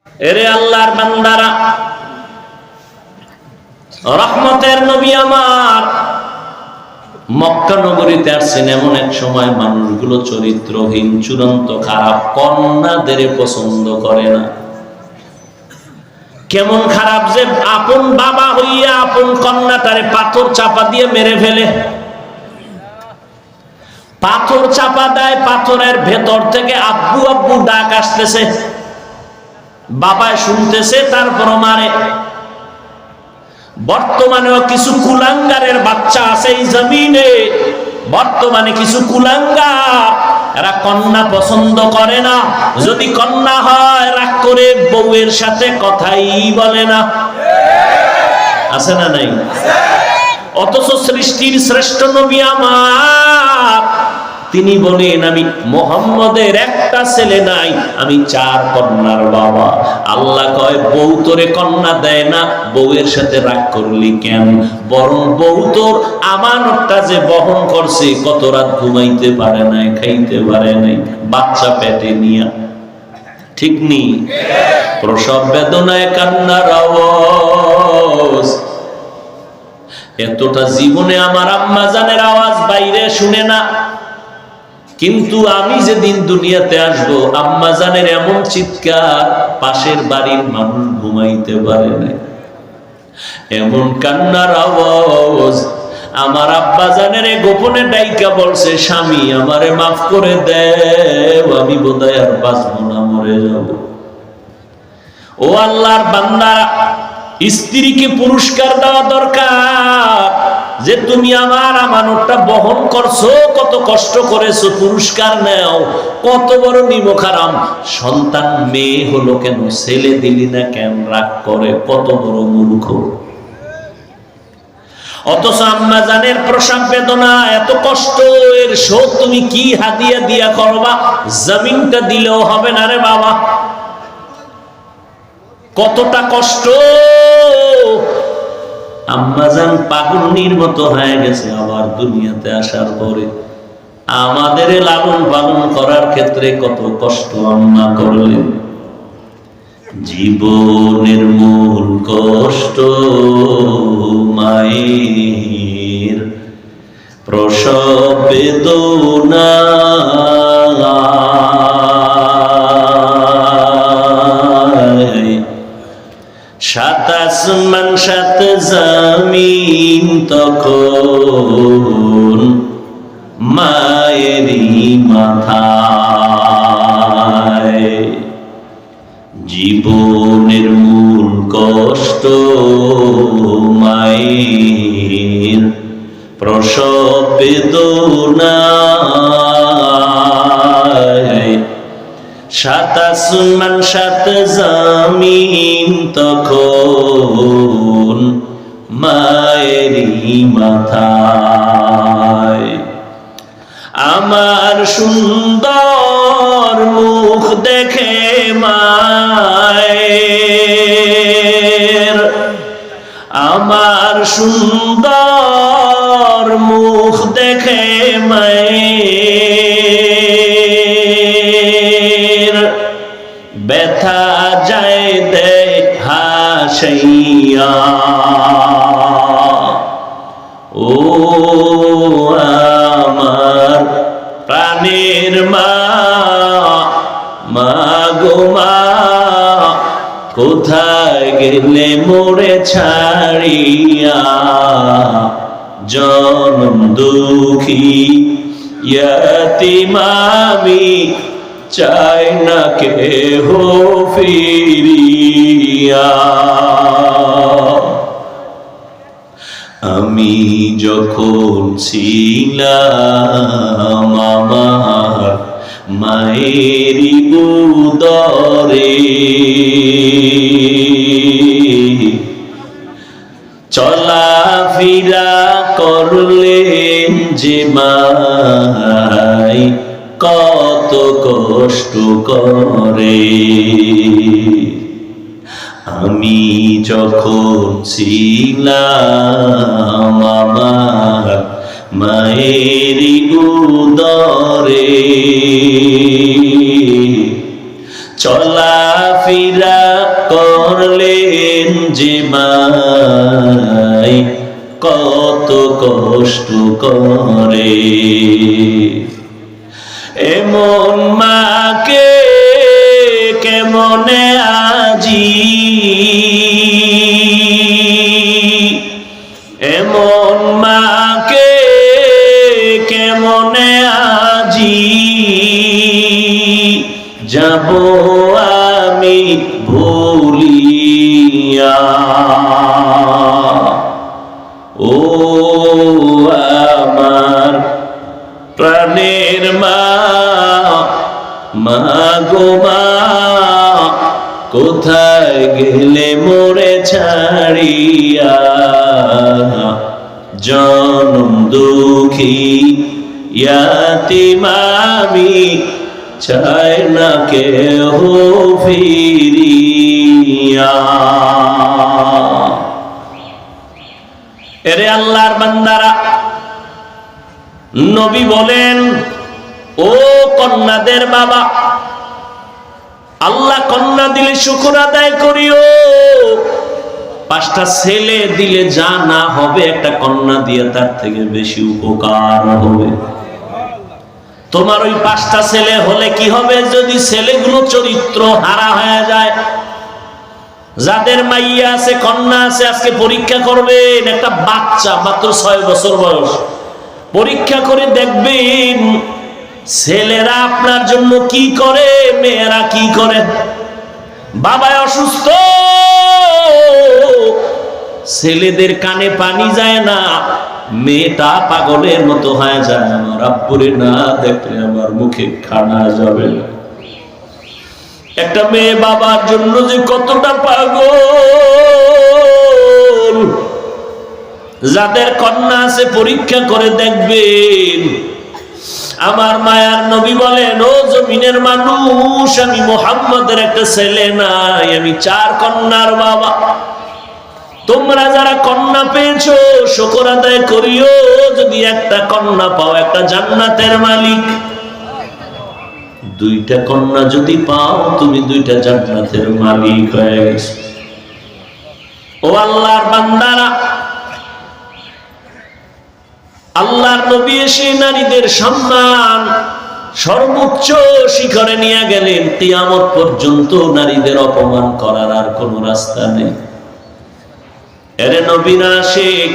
এরে আল্লাহর বান্দারা, রহমতের নবী আমার মক্কা নগরীতে আসছেন এমন এক সময় মানুষগুলো চরিত্রহীন, চূড়ান্ত খারাপ, কন্যাদের পছন্দ করে না। কেমন খারাপ যে আপন বাবা হইয়া আপন কন্যাটারে পাথর চাপা দিয়ে মেরে ফেলে। পাথর চাপা দেয়, পাথরের ভেতর থেকে আব্বু আব্বু ডাক আসতেছে, বাবায় শুনতেছে, তারপর মারে। বর্তমানেও কিছু কুলাঙ্গারের বাচ্চা আছে এই জমিনে, বর্তমানে কিছু কুলাঙ্গার, এরা কন্যা পছন্দ করে না। যদি কন্যা হয় রাগ করে বউয়ের সাথে কথাই বলে না। আছে না নাই? অথচ সৃষ্টির শ্রেষ্ঠ নবী আমার, তিনি বলেন আমি মুহাম্মদের একটা ছেলে নাই, আমি 4 কন্যার বাবা। আল্লাহ কয় বউ তোরে কন্যা দেয় না, বউয়ের সাথে রাগ করলি কেন? বরং বউ তোর আমানতটা যে বহন করছে, কত রাত ঘুমাইতে পারে নাই, খাইতে পারে নাই, বাচ্চা পেটে নিয়া। ঠিক নি? প্রসব বেদনায় কান্নার আওয়াজ, এতটা জীবনে আমার আম্মা জানের আওয়াজ বাইরে শুনে না। কিন্তু আমি যেদিন দুনিয়াতে আসবো, আম্মা জানের এমন চিৎকার পাশের বাড়ির মানুষ ঘুমাইতে পারে না। এমন কান্নার আওয়াজ, আমার আব্বা জানের গোপনে ডাইকা বলছে, স্বামী আমারে মাফ করে দেও, আমি বোধহয় আর বাঁচবো না, মরে যাব। ও আল্লাহর বান্দা, স্ত্রীকে পুরস্কার দেওয়া দরকার যে তুমি আমার আমানতটা বহন করছো, কত কষ্ট করেছো, পুরস্কার নাও। কত বড় নিমখারাম সন্তান মেয়ে হলো কেন, ছেলে দিলি না কেন, রাগ করে, কত বড় মূর্খ। অথচ আম্মা জানের প্রসব বেদনা এত কষ্ট, এর শোধ তুমি কি হাদিয়া দিয়া করবা? জমিনটা দিলেও হবে না রে বাবা। কতটা কষ্ট। আম্মাজান পাগলনির মতো হয়ে গেছে আবার দুনিয়াতে আসার পরে। আমাদের লালন পালন করার ক্ষেত্রে কত কষ্ট আম্মা করলেন। জীবনের মূল কষ্ট মায়ের প্রসব বেদনা, 7 আসমান 7 জমিন তখন মায়েরই মাথায়। জীবনের মূল কষ্ট মায়ের প্রসব বেদনা, 7 আসমান 7 জমিন তখন মায়েরই মাথায়। আমার সুন্দর মুখ দেখে মায়ের, আমার সুন্দর মুখ দেখে মায়ের, ব্যথা যায় দেখাইয়া। ও আমার প্রাণের মা, মা গো মা, কোথায় গেলে মোরে ছাড়িয়া? জনম দুঃখী ইয়তীম আমি, চাই না কেহ ফিরিয়া। আমি যখন ছিলাম আমার মায়েরই উদরে, চলাফেরা করলেন যে মাই, কত কষ্ট করে। আমি যখন ছিলাম আমার মায়েরই উদরে, চলাফেরা বলেন যে মাই কত কষ্ট করে, এমন মাকে কেমনে আজি, এমন মাকে কেমনে আজি যাব আমি ভুলিয়া। ও আমার প্রাণের মা, মা গো মা, কোথায় গেলে মোরে ছাড়িয়া, জনম দুঃখী ইয়াতীম আমি, চাই না কেহ ফিরিয়া। এরে আল্লাহর বান্দারা, নবী বলেন ও কন্যাদের বাবা, আল্লাহ কন্যা দিলে শুকর আদায় করিও। 5টা ছেলে দিলে যা না হবে একটা কন্যা দিয়ে তার থেকে বেশি উপকার হবে। তোমার ওই 5টা ছেলে হলে কি হবে যদি ছেলেগুলো চরিত্র হারা হয়ে যায়? যাদের মাইয়া আছে, কন্যা আছে, আজকে পরীক্ষা করবেন। একটা বাচ্চা মাত্র 6 বছর বয়স, পরীক্ষা করে দেখবেন ছেলেরা আপনার জন্য কি করে, মেয়েরা কি করে। বাবা অসুস্থ, ছেলেদের কানে পানি যায় না, মেয়েটা পাগলের মতো হয়ে যায়, আমার আব্বুরে না দেখলে আমার মুখে খানা যাবে না। একটা মেয়ে বাবার জন্য যে কতটা পাগল। যাদের কন্যা আছে পরীক্ষা করে দেখবেন। আমার মায়ার নবী বলেন, ও জমিনের মানুষ, আমি মুহাম্মদের একটা ছেলে নাই, আমি 4 কন্যার বাবা। তোমরা যারা কন্যা পেয়েছো শুকর আদায় করিও। যদি একটা কন্যা পাও, একটা জান্নাতের মালিক। 2টা কন্যা যদি পাও, তুমি 2টা জান্নাতের মালিক হয়ে গেছো। ও আল্লাহর বান্দারা, আল্লাহর নবী এসে নারীদের সম্মান সর্বোচ্চ শিখরে নিয়ে গেলেন। কিয়ামত পর্যন্ত নারীদের অপমান করার আর কোনো রাস্তা নেই। এরে নবীনা আশিক,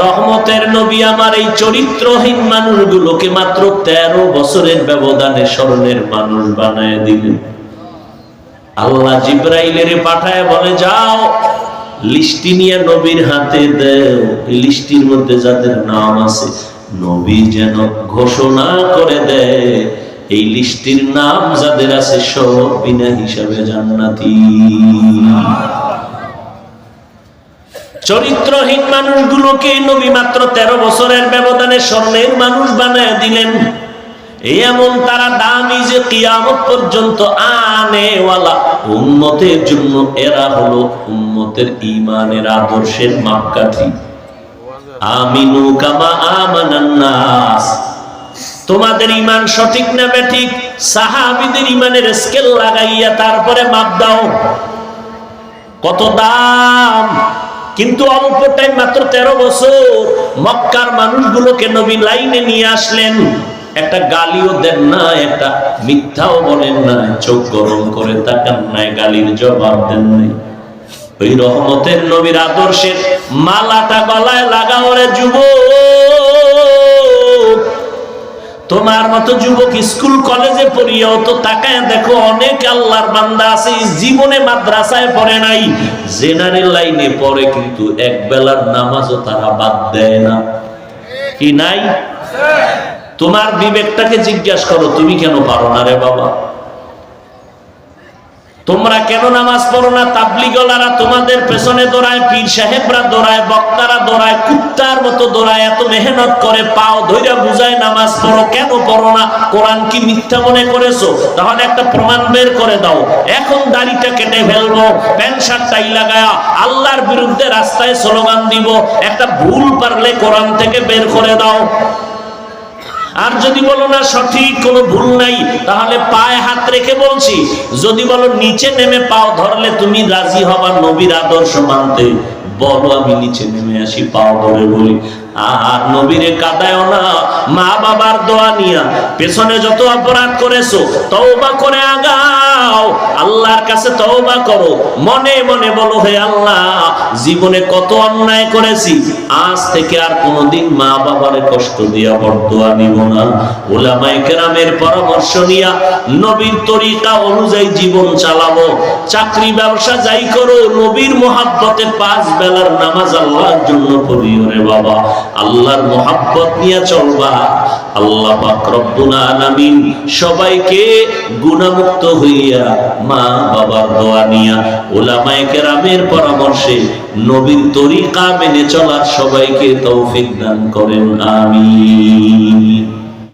রহমতের নবী আমার এই চরিত্রহীন মানুষগুলোকে মাত্র 13 বছরের ব্যবধানে স্মরণের মানুষ বানায় দিলেন। আল্লাহ জিব্রাইলের পাঠায় বলে, যাও লিস্টি নিয়ে নবীর হাতে দেও। এই লিস্টির মধ্যে যাদের নাম আছে, নবী যেন ঘোষণা করে দেয় এই লিস্টির নাম যাদের আছে সব বিনা হিসাবে জান্নাতি। চরিত্রহীন মানুষগুলোকে নবী মাত্র 13 বছরের ব্যবধানে স্বর্ণের মানুষ বানায় দিলেন। এমন তারা দামি যে কিয়ামত পর্যন্ত আনেওয়ালা উম্মতের জন্য এরা হলো উম্মতের ঈমানের আদর্শের মাপকাঠি। আমিনু কামা আমানান নাস। তোমাদের ঈমান সঠিক না বেঠিক, সাহাবীদের ঈমানের স্কেল লাগাইয়া তারপরে মাপ দাও। কত দাম! কিন্তু অল্প টাইম, মাত্র 13 বছর মক্কার মানুষগুলোকে নবী লাইনে নিয়ে আসলেন। একটা গালিও দেন না, একটা মিথ্যাও বলেন না, চোখ গরম করে তাকান নাই, গালির জবাব দেন নাই। ওই রহমতের নবীর আদর্শের মালাটা গলায় লাগাও রে যুবক। তোমার মতো যুবক স্কুল কলেজে পড়িয়াও তো তাকায় দেখো, অনেক আল্লাহর বান্দা আছে জীবনে মাদ্রাসায় পড়ে নাই, জেনারেল লাইনে পড়ে, কিন্তু এক বেলার নামাজও তারা বাদ দেয় না। কি নাই? তোমার বিবেকটাকে জিজ্ঞাসা করো, তুমি কেন পারো না রে বাবা? তোমরা কেন নামাজ পড়ো না? তাবলীগওয়ালারা তোমাদের পেছনে দৌড়ায়, পীর সাহেবরা দৌড়ায়, বক্তারা দৌড়ায়, কুত্তার মতো দৌড়ায়, এত মেহনত করে, পাও ধইরা বুঝায় নামাজ পড়ো, কেন পড়ো না? কোরআন কি মিথ্যা মনে করেছো? তাহলে একটা প্রমাণ বের করে দাও। এখন দাড়িটা কেটে ফেলবো, প্যান্ট শার্ট টাই লাগায়া আল্লাহর বিরুদ্ধে রাস্তায় স্লোগান দিব, একটা ভুল পারলে কোরআন থেকে বের করে দাও। আর যদি বলো না সঠিক কোনো ভুল নাই, তাহলে পায়ে হাত রেখে বলছি, যদি বলো নিচে নেমে পাও ধরলে তুমি রাজি হবা নবীর আদর্শ মানতে, বলো আমি নিচে নেমে আসি, পাও ধরে বলি। আর নবীরে কাঁদায়ও না, মা বাবার দোয়া নিয়া পেছনে যত অপরাধ করেছো তওবা করে আগাও, আল্লাহর কাছে তওবা করো, মনে মনে বলো হে আল্লাহ জীবনে কত অন্যায় করেছি, আজ থেকে আর কোনোদিন মা বাবারে কষ্ট দিয়া বরদোয়া নিব না। উলামায়ে কেরামের পরামর্শ নিয়া নবীর তরিকা অনুযায়ী জীবন চালাবো। চাকরি ব্যবসা যাই করো, নবীর মোহাব্বতে 5 বেলার নামাজ আল্লাহর জন্য পড়িও রে বাবা, আল্লাহর মোহাব্বত নিয়ে চলবা। আল্লাহ পাক রব্বুল আলামিন সবাইকে গুনাহমুক্ত হইয়া মা বাবার দোয়া নিয়া উলামায়ে কেরামের পরামর্শে নবীর তরিকা মেনে চলার সবাইকে তৌফিক দান করেন, আমিন।